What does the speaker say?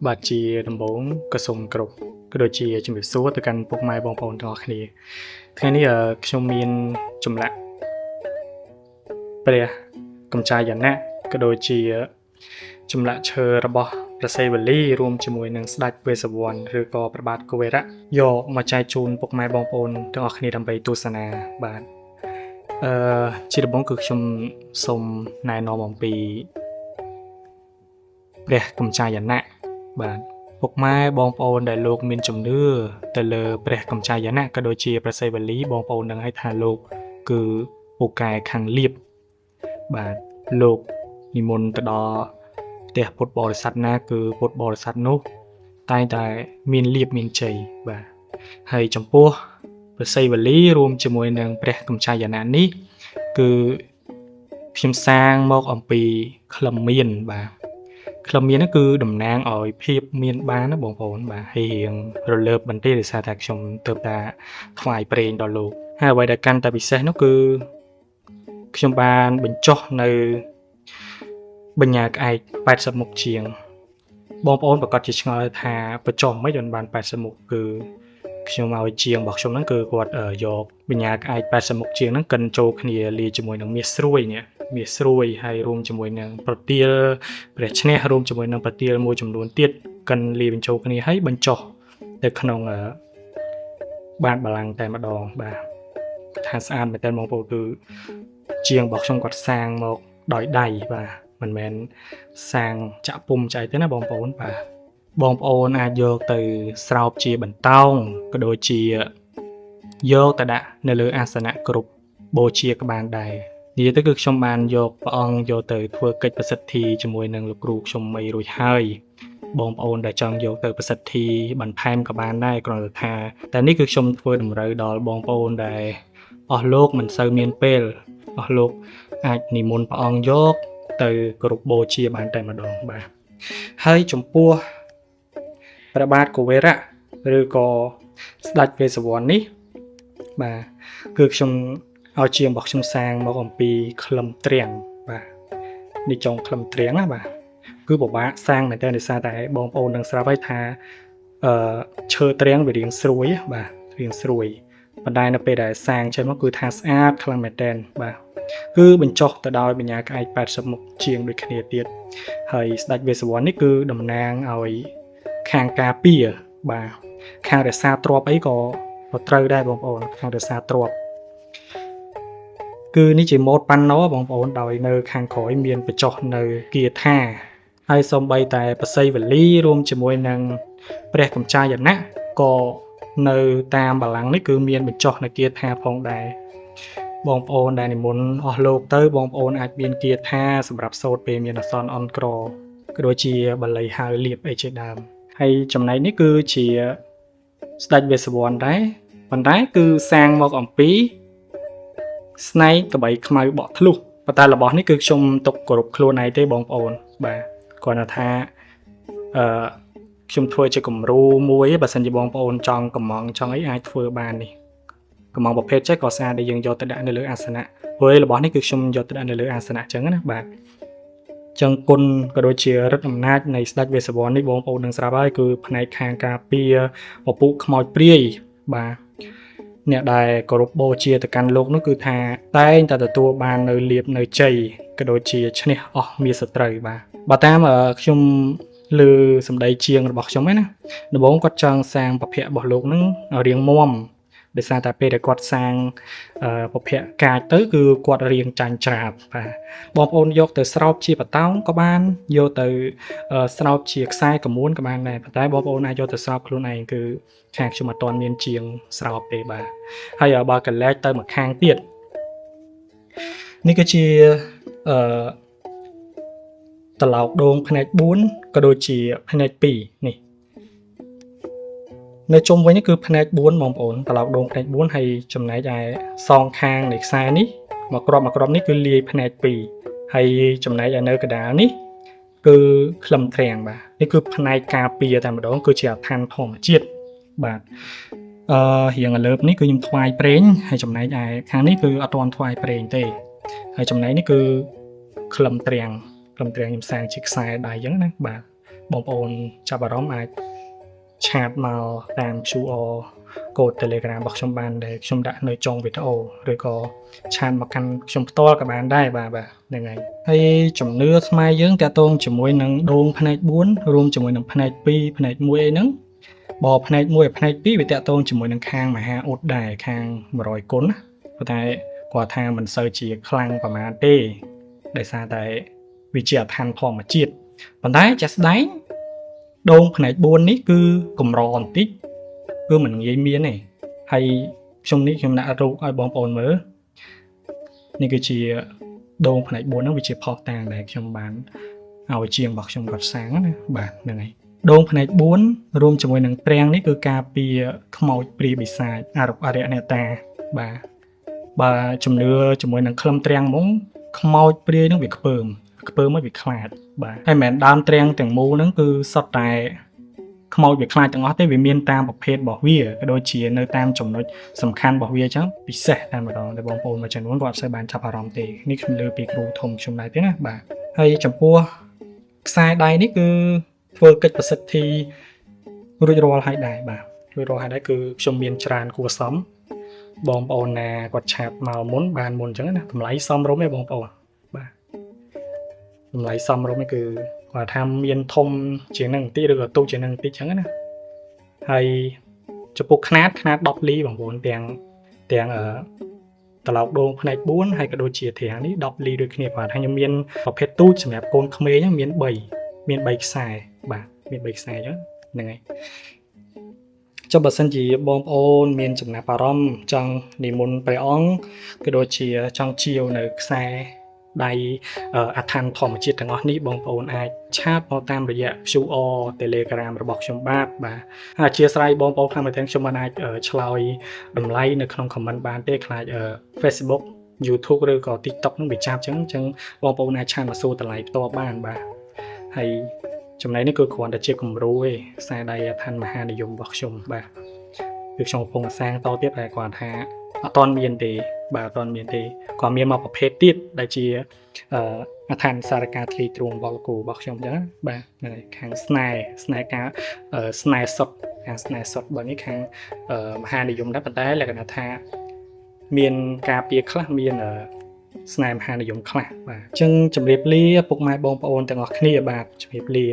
បាទជាដំបូងក៏សូមគោរពក៏ដូចជាជំរាបសួរទៅកាន់ពុកម៉ែបងប្អូនទាំងអស់គ្នាថ្ងៃនេះខ្ញុំមានចម្លាក់ព្រះកម្ចាយណៈក៏ដូចជាចម្លាក់ឈើរបស់ព្រះសីវលីរួមជាមួយនឹងស្ដេចវេស្សវណ្ណឬក៏ព្រះបាទកុវេរៈយកមកចែកជូនពុកម៉ែបងប្អូនទាំងអស់គ្នាដើម្បីទស្សនាបាទជាដំបូងគឺខ្ញុំសូមណែនាំអំពីព្រះកម្ចាយណៈបាទពុកម៉ែបងប្អូនដែលលោកមានជំនឿទៅលើព្រះកម្ចាយណៈក៏ដូចជាព្រះសីវលីបងប្អូននឹងឲ្យថាលោកគឺពូកែខាងលៀបបាទលោកនិមន្តទៅដល់ផ្ទះពុទ្ធបរិស័ទណាគឺពុទ្ធបរិស័ទនោះតែងតែមានលៀបមានជ័យបាទហើយចំពោះព្រះសីវលីរួមជាមួយនឹងព្រះកម្ចាយណៈនេះគឺខ្ញុំសាងមកអំពីក្លឹមមានបាទក្លឹមមានហ្នឹងគឺតំណាងឲ្យភាពមានបានណាបងប្អូនបាទហើយរៀងរលើបបន្តិចដោយសារតែខ្ញុំទើបតែថ្វាយប្រេងដល់លោកហើយអ្វីដែលកាន់តែពិសេសនោះគឺខ្ញុំបានបញ្ចុះនៅបញ្ញាក្អែក80មុខជាងបងប្អូនប្រកាសជាឆ្ងល់ថាបញ្ចុះមិនបាន80មុខគឺខ្ញុំឲ្យជាងរបស់ខ្ញុំហ្នឹងគឺគាត់យកបញ្ញាក្អែក80មុខជាងហ្នឹងកិនចូលគ្នាលាយជាមួយនឹងមាសស្រួយនេះមាសស្រួយហើយរួមជាមួយនឹងប្រទាលព្រះឈ្នះរួមជាមួយនឹងប្រទាលមួយចំនួនទៀតកិនលាយបញ្ចូលគ្នាហើយបញ្ចុះទៅក្នុងបានបលាំងតែម្ដងបាទថាស្អាតមែនតើបងប្អូនគឺជាងរបស់ខ្ញុំគាត់សាងមកដោយដៃបាទមិនមែនសាងចាក់ពុំចៃទេណាបងប្អូនបាទបងប្អូនអាចយកទៅស្រោបជាបន្តោងក៏ដូចជាយកទៅដាក់នៅលើអាសនៈគ្រប់បូជាក៏បានដែរនិយាយទៅគឺខ្ញុំបានយកព្រះអង្គយកទៅធ្វើកិច្ចប្រសិទ្ធិជាមួយនឹងលោកគ្រូខ្ញុំអីរួចហើយបងប្អូនដែលចង់យកទៅប្រសិទ្ធិបន្ថែមក៏បានដែរគ្រាន់តែថាតែនេះគឺខ្ញុំធ្វើតម្រូវដល់បងប្អូនដែលអស់លោកមិនសូវមានពេលអស់លោកអាចនិមន្តព្រះអង្គយកទៅគោរពបូជាបានតែម្ដងបាទហើយចំពោះព្រះបាទកុវេរៈឬក៏ស្ដេចវេស្សវណ្ណនេះបាទគឺខ្ញុំឲ្យជាងរបស់ខ្ញុំសាងមកអំពីក្លឹមត្រាំងបាទនេះចុងក្លឹមត្រាំងណាបាទគឺពិបាកសាងមែនតើដោយសារតែបងប្អូននឹងស្រាប់ហើយថាឈើត្រាំងវារាងស្រួយបាទរាងស្រួយប៉ុន្តែនៅពេលដែលសាងចេញមកគឺថាស្អាតខ្លាំងមែនតើបាទគឺបញ្ចុះទៅដោយបញ្ញាក្អែក80មុខជាងដូចគ្នាទៀតហើយស្ដេចវេស្សវណ្ណនេះគឺតំណាងឲ្យខាងការពារបាទខាងរក្សាទ្រព្យអីក៏ត្រូវដែរបងប្អូនខាងរក្សាទ្រព្យគឺនេះជាម៉ូដប៉ាណូបងប្អូនដោយនៅខាងក្រោយមានបញ្ចុះនៅគាថាហើយសូម្បីតែព្រះសីវលីរួមជាមួយនឹងព្រះកម្ចាយណៈក៏នៅតាមបល្ល័ង្កនេះគឺមានបញ្ចុះនៅគាថាផងដែរបងប្អូនដែលនិមន្តអស់លោកទៅបងប្អូនអាចមានគាថាសម្រាប់សូត្រពេលមានអាសន្នអន់ក្រក៏ដូចជាបាលីហៅលៀបអីជាដើមហើយចំណែកនេះគឺជាស្ដេចវេស្សវណ្ណដែរប៉ុន្តែគឺសាងមកអំពីស្នែកក្បីខ្មៅបក់ធ្លុះប៉ុន្តែរបស់នេះគឺខ្ញុំទុកគោរពខ្លួនឯងទេបងប្អូនបាទគាត់ថាខ្ញុំធ្វើជាគំរូមួយបើសិនជាបងប្អូនចង់កំងចង់អីអាចធ្វើបាននេះកំងប្រភេទចេះក៏ស្អាតដែលយើងយកទៅដាក់នៅលើអាសនៈព្រោះរបស់នេះគឺខ្ញុំយកទៅដាក់នៅលើអាសនៈអញ្ចឹងណាបាទចឹងគុណក៏ដូចជាឫទ្ធិអំណាចនៃស្ដេចវេស្សវណ្ណនេះបងប្អូននឹងស្រាប់ហើយគឺផ្នែកខាងការពារពពួកខ្មោចព្រាយបាទអ្នកដែលគោរពបូជាទៅកាន់លោកនោះគឺថាតែងតែទទួលបាននៅលៀបនៅជ័យក៏ដូចជាឈ្នះអស់មាសសត្រូវបាទបើតាមខ្ញុំលើសម្ដីជាងរបស់ខ្ញុំហ្នឹងណាដំបូងគាត់ចង់សាងពភៈរបស់លោកហ្នឹងឲ្យរាងមាំដោយសារតែពេលដែលគាត់សាងពភៈកាចទៅគឺគាត់រៀងចាញ់ច្រាបបាទបងប្អូនយកទៅស្រោបជាបតោងក៏បានយកទៅស្រោបជាខ្សែកមួនក៏បានដែរប៉ុន្តែបងប្អូនអាចយកទៅស្រោបខ្លួនឯងគឺខាងខ្ញុំអត់ទាន់មានជាងស្រោបទេបាទហើយបើកលែកទៅមកខាងទៀតនេះគឺជាត្រឡោកដូងផ្នែក4ក៏ដូចជាផ្នែក2នេះនៅជុំវិញនេះគឺផ្នែក4បងប្អូនត្រឡោកដូងផ្នែក4ហើយចំណែកឯសងខាងនៃខ្សែនេះមកគ្រាប់នេះគឺលាយផ្នែក2ហើយចំណែកឯនៅកណ្ដាលនេះគឺក្លឹមត្រាំងបាទនេះគឺផ្នែកការពារតែម្ដងគឺជាអាឋានធម្មជាតិបាទរៀងឥលើបនេះគឺខ្ញុំថ្វាយប្រេងហើយចំណែកឯខាងនេះគឺអត់ទាន់ថ្វាយប្រេងទេហើយចំណែកនេះគឺក្លឹមត្រាំងខ្ញុំសាងជាខ្សែដៃអញ្ចឹងណាបាទ បងប្អូនចាប់អារម្មណ៍អាចឆាតមកតាម QR code Telegram របស់ខ្ញុំបានដែលខ្ញុំដាក់នៅចុងវីដេអូឬក៏ឆាតមកកាន់ខ្ញុំផ្ទាល់ក៏បានដែរបាទហ្នឹងហើយហើយជំនឿខ្មែរយើងតាក់ទងជាមួយនឹងដងផ្នែក4រួមជាមួយនឹងផ្នែក2ផ្នែក1អីហ្នឹងបើផ្នែក1ផ្នែក2វាតាក់ទងជាមួយនឹងខាងមហាឧត្តដែរខាង100គុណណាប៉ុន្តែគាត់ថាមិនសូវជាខ្លាំងប្រហែលទេដោយសារតែវាជាអាថ័ន្តធម្មជាតិប៉ុន្តែចាស់ស្ដែងដងផ្នែក4នេះគឺកម្របន្តិចគឺមិនងាយមានទេហើយខ្ញុំដាក់រូបឲ្យបងប្អូនមើលនេះគឺជាដងផ្នែក4ហ្នឹងវាជាផុសតាងដែលខ្ញុំបានឲ្យជាងរបស់ខ្ញុំគាត់សាងណាបាទហ្នឹងហើយដងផ្នែក4រួមជាមួយនឹងត្រាំងនេះគឺការពារខ្មោចព្រាយបិសាចអារក្សអារក្សអ្នកតាបាទបើជំនឿជាមួយនឹងក្លឹមត្រាំងហ្មងខ្មោចព្រាយហ្នឹងវាខ្ពើមមកវាខ្លាចបាទហើយមិនមែនដើមត្រាំងទាំងមូលហ្នឹងគឺសុទ្ធតែខ្មោចវាខ្លាចទាំងអស់ទេវាមានតាមប្រភេទរបស់វាក៏ដូចជានៅតាមចំណុចសំខាន់របស់វាអញ្ចឹងពិសេសតែម្ដងតែបងប្អូនមួយចំនួនគាត់អត់សូវបានចាប់អារម្មណ៍ទេនេះខ្ញុំលើពីគ្រូធំខ្ញុំដែរទេណាបាទហើយចំពោះខ្សែដៃនេះគឺធ្វើកិច្ចប្រសិទ្ធិរួចរាល់ហើយដែរបាទរួចរាល់ហើយដែរគឺខ្ញុំមានច្រើនគួរសមបងប្អូនណាគាត់ឆាតមកមុនបានមុនអញ្ចឹងណាតម្លៃសមរម្យឯងបងប្អូនបាទតម្លៃសមរម្យគឺគាត់ថាមានធំជាងហ្នឹងបន្តិចឬក៏ទូជាងហ្នឹងបន្តិចអញ្ចឹងណាហើយចំពោះຂະຫນាត10លីបងប្អូនទាំងត្រឡោកដូងផ្នែក4ហើយក៏ដូចជាត្រាំងនេះ10លីដូចគ្នាបាទហើយខ្ញុំមានប្រភេទទូចសម្រាប់កូនក្មេងមាន3ខ្សែបាទមាន3ខ្សែអញ្ចឹងហ្នឹងហើយចុះបើសិនជាបងប្អូនមានចំណាប់អារម្មណ៍ចង់និមន្តព្រះអង្គក៏ដូចជាចង់ជាវនៅខ្សែដៃអាថ័ន្តធម្មជាតិទាំងអស់នេះបងប្អូនអាចឆាតមកតាមរយៈ QR Telegram របស់ខ្ញុំបាទអធិស្ឋានបងប្អូនខ្លះមកទាំងខ្ញុំមិនអាចឆ្លើយតម្លៃនៅក្នុង comment បានទេខ្លាច Facebook YouTube ឬក៏ TikTok នឹងវាចាប់អញ្ចឹងបងប្អូនអាចឆាតមកសួរតម្លៃផ្ទាល់បានបាទហើយចំណែកនេះគឺគ្រាន់តែជាគំរូទេខ្សែដៃអាថ័ន្តមហានិយមរបស់ខ្ញុំបាទគឺខ្ញុំកំពុងសាងតទៀតតែគាត់ថាអត់ទាន់មានទេបាទអត់ទាន់មានទេក៏មានមកប្រភេទទៀតដែលជាអាថ័ន្តសារការធ្លីទ្រូងវល់គូរបស់ខ្ញុំអញ្ចឹងបាទខាងស្នេហ៍ការស្នេហ៍សុតខាងស្នេហ៍សុតបើនេះខាងមហានិយមដែរប៉ុន្តែលក្ខណៈថាមានការពារខ្លះមានស្នេហ៍មហានិយមខ្លះបាទអញ្ចឹងជម្រាបលាពុកម៉ែបងប្អូនទាំងអស់គ្នាបាទជម្រាបលា